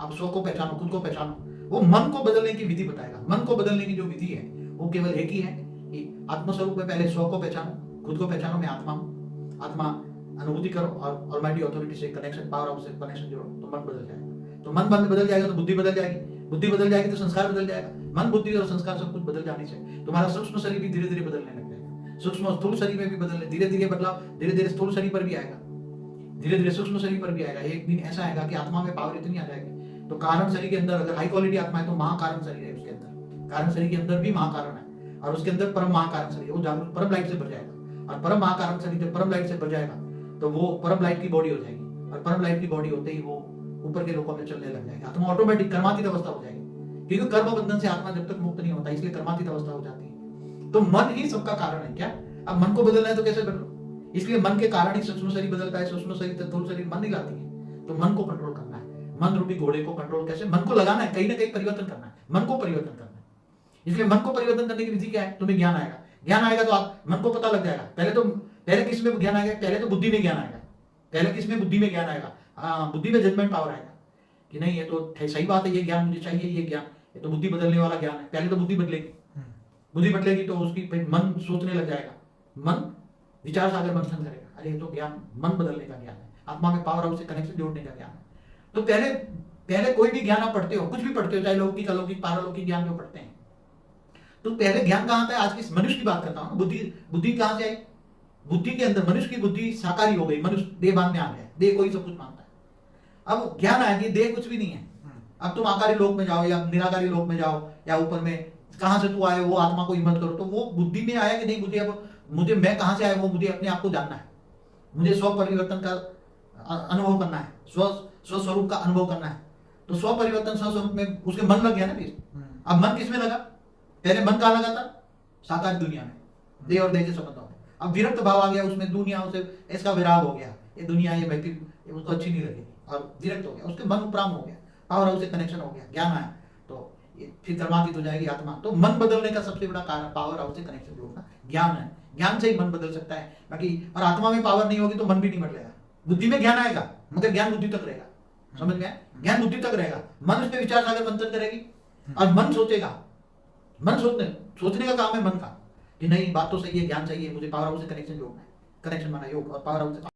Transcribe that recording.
आप स्व को पहचानो, खुद को पहचानो। वो मन को बदलने की विधि बताएगा। मन को बदलने की जो विधि है वो केवल एक ही है कि आत्मस्वरूप में पहले स्व को पहचानो, खुद को पहचानो, मैं आत्मा हूँ। आत्मा अनुभूति करो और ऑलमाइटी अथॉरिटी से कनेक्शन, पावर हाउस से कनेक्शन जोड़ो, तो मन बदल जाएगा। तो मन बदल जाएगा तो बुद्धि बदल जाएगी, बुद्धि बदल जाएगी तो संस्कार बदल जाएगा। मन, बुद्धि और संस्कार सब कुछ बदल जाने से तुम्हारा सूक्ष्म शरीर भी धीरे धीरे बदलने लग जाएगा। सूक्ष्म और स्थूल शरीर में भी बदलने, धीरे धीरे बदलाव धीरे धीरे स्थूल शरीर पर भी आएगा, धीरे धीरे सूक्ष्म शरीर पर भी आएगा। एक दिन ऐसा आएगा कि आत्मा में पावर इतनी आ जाएगी तो कारण शरीर के अंदर, अगर हाई क्वालिटी आत्मा है तो महाकारण शरीर है उसके अंदर, कारण शरीर के अंदर भी महाकारण है और उसके अंदर परम महाकारण शरीर, वो जागरूक परम लाइट से भर जाएगा। और परम महाकारण शरीर जब परम लाइट से भर जाएगा तो वो परम लाइट की बॉडी हो जाएगी, और परम लाइट की बॉडी होते ही वो ऊपर के लोकों में चलने लग जाएगी। आत्मा ऑटोमेटिक कर्मातीत अवस्था हो जाएगी, क्योंकि कर्म बंधन से आत्मा जब तक मुक्त नहीं होता, इसलिए कर्मातीत अवस्था हो जाती है। तो मन ही सबका कारण है। क्या अब मन को बदलना है तो कैसे बदलो? इसलिए मन के कारण ही सूक्ष्म शरीर बदलता है, सूक्ष्म शरीर से स्थूल शरीर मन नहीं लाती है। तो मन को कंट्रोल करना है, मन रूपी घोड़े को कंट्रोल कैसे? मन को लगाना है, कहीं ना कहीं परिवर्तन करना है, मन को परिवर्तन करना है। इसलिए मन को परिवर्तन करने की विधि क्या है? तुम्हें ज्ञान आएगा। ज्ञान आएगा तो आप मन को पता लग जाएगा। पहले किस में ज्ञान आएगा? पहले तो बुद्धि में ज्ञान आएगा। पहले किस में? बुद्धि में ज्ञान आएगा। बुद्धि में जजमेंट पावर आएगा कि नहीं ये तो सही बात है, ये ज्ञान मुझे चाहिए, ये ज्ञान, ये तो बुद्धि बदलने वाला ज्ञान है। पहले तो बुद्धि बदलेगी, बुद्धि बदलेगी तो उसकी मन सोचने लग जाएगा, मन विचार सागर मंथन करेगा, अरे ये तो ज्ञान मन बदलने का ज्ञान है, आत्मा में पावर हाउस से कनेक्शन जोड़ने का ज्ञान है। तो पहले कोई भी ज्ञान आप पढ़ते हो, कुछ भी पढ़ते हो, चाहे लौकिक अलौकिक पारलौकिक ज्ञान जो पढ़ते हैं, तो पहले ज्ञान कहाँ था? आज की मनुष्य की बात करता हूँ। बुद्धि कहाँ से आई? बुद्धि के अंदर मनुष्य की बुद्धि साकारी हो गई, मनुष्य देह भान में आ गया, देह को ही सब कुछ मानता है। अब ज्ञान आया कि देह कुछ भी नहीं है। अब तुम आकारी लोक में जाओ या निराकारी लोक में जाओ या ऊपर में, कहां से तू आए वो आत्मा को हिम्मत करो। तो वो बुद्धि में आया कि नहीं, मुझे मैं कहां से आया वो मुझे अपने आप को जानना है, मुझे स्व परिवर्तन का अनुभव करना है, स्व स्वरूप का अनुभव करना है। तो स्व परिवर्तन स्व स्वरूप में उसके मन लग गया ना फिर। अब मन किसमें लगा? पहले मन कहाँ लगा था? साकार दुनिया में, देह और देह के संबंधों में। अब विरक्त भाव आ गया उसमें, दुनिया से इसका विराग हो गया, ये दुनिया ये व्यक्ति उसको अच्छी नहीं लगी और विरक्त हो गया, उसके मन उपराम हो गया, पावर हाउस से कनेक्शन हो गया, ज्ञान आया तो फिर कर्मातीत हो जाएगी आत्मा। तो मन बदलने का सबसे बड़ा कारण पावर हाउस से कनेक्शन जोड़ना ज्ञान है। ज्ञान से ही मन बदल सकता है, बाकी और आत्मा में पावर नहीं होगी तो मन भी नहीं बदलेगा। बुद्धि में ज्ञान आएगा मगर ज्ञान बुद्धि तक रहेगा, समझ में आया? ज्ञान बुद्धि तक रहेगा, मन उस पर विचार सागर मंथन करेगी और मन सोचेगा। मन सोचने का काम है मन का कि नहीं बात तो सही है, ज्ञान चाहिए, मुझे पावर हाउस से कनेक्शन जोड़ना है, कनेक्शन माना योग और पावर हाउस से